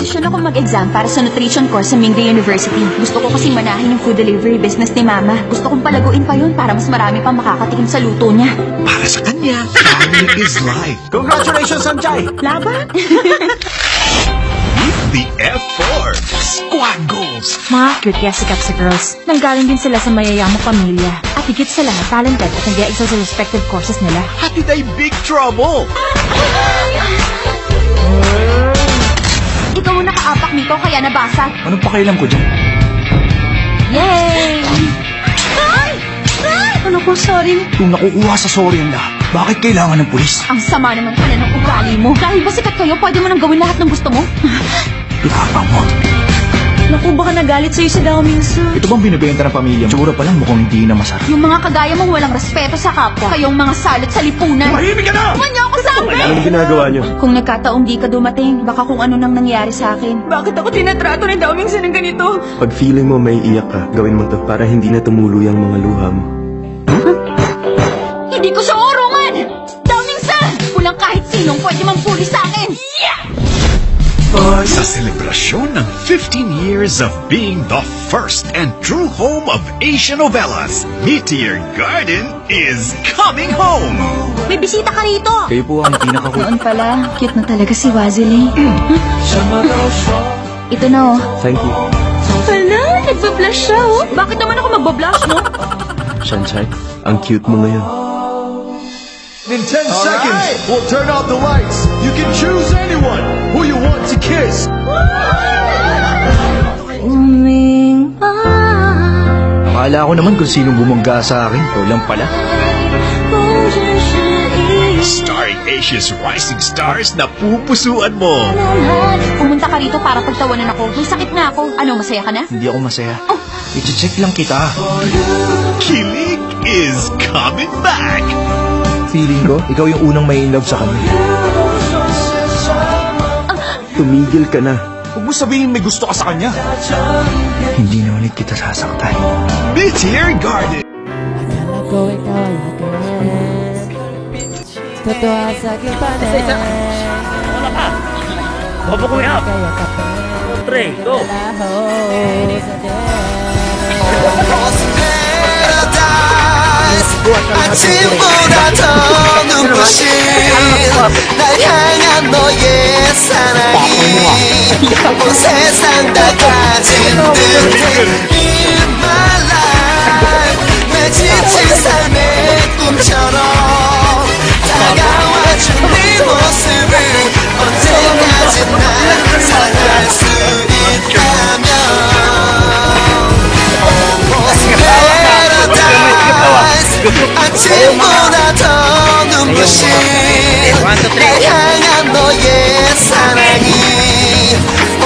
Nagdesisyon ako mag-exam para sa nutrition course sa Mingde University. Gusto ko kasing manahin yung food delivery business ni Mama. Gusto kong palaguin pa yun para mas marami pang makakatikim sa luto niya. Para sa kanya, family is life. Congratulations, Sanjay! Laban? The F4 Squad Goals. Mga cute kaya sikat sa girls. Nanggaling din sila sa mayayamang pamilya. At higit sa lahat, talented at nag-excel sa respective courses nila. Hatid ay Big Trouble. Ikaw ang nakaapak nito kaya nabasag. Anong pakailan ko dyan? Yay! Ay! Ay! Ano ko, sorry. Kung nakukuha sa sorry ang lahat, bakit kailangan ng pulis? Ang sama naman pala ng ugali mo. Dahil ba sikat kayo, pwede mo nang gawin lahat ng gusto mo? Tapang mo. Naku, baka nagalit sa'yo si Dao Mingsu. Ito bang binibenta ng pamilya mo? Tsura pa lang mukhang hindi na masarap. Yung mga kagaya mong walang respeto sa kapwa. Kayong mga salot sa lipunan. Mahimik ka na! Huwag niyo ako sabi! Anong ginagawa niyo? Kung nagkataong di ka dumating, baka kung ano nang nangyari sa akin. Bakit ako tinatrato ni Dao Mingsu ng ganito? Pag feeling mo may iyak ka, gawin mo to para hindi na tumuloy ang mga luha mo. Hindi ko siya urungan! Dao Mingsu! Walang kahit sinong pwede mampuli sa akin! Sa selebrasyon ng 15 years of being the first and true home of Asian novellas, Meteor Garden is coming home! May bisita ka rito! Kayo po ang pinaka-cool. Noon pala, cute na talaga si Wazili. Ito na oh. Thank you. Hala, nagpa-blush siya oh. Bakit naman ako magba-blush mo? Sunshine, ang cute mo ngayon. In 10 seconds, we'll turn out the lights. You can choose anyone who you want to kiss. Akala ko naman kung sino bumangga sa akin. Ikaw lang pala. Starring Asia's rising stars na pupusuan mo. Pumunta ka rito para pagtawanan ako. May sakit na ako. Ano, masaya ka na? Hindi ako masaya. I-check lang kita. Kilig is coming back. Feeling ko, ikaw yung unang may in love sa kanya. Tumigil ka na. Huwag mo sabihin may gusto ka sa kanya. Hindi na ulit kita sasaktan. Meteor Garden. Akala ko ikaw ay hagis. Totoo sa aking panay. Wala ka! Bobo ko yan! Kaya kape. 3, go! Laho sa 아침보다 더 눈부신 날 향한 너의 사랑이 온 세상 다 가진 듯해 In my life 내 지친 삶의 꿈처럼 다가와준 네 모습을 언제까지 난 사랑할 수 있다면 Almost paradise 아침보다 더 눈부신 날 향한 너의 사랑이 온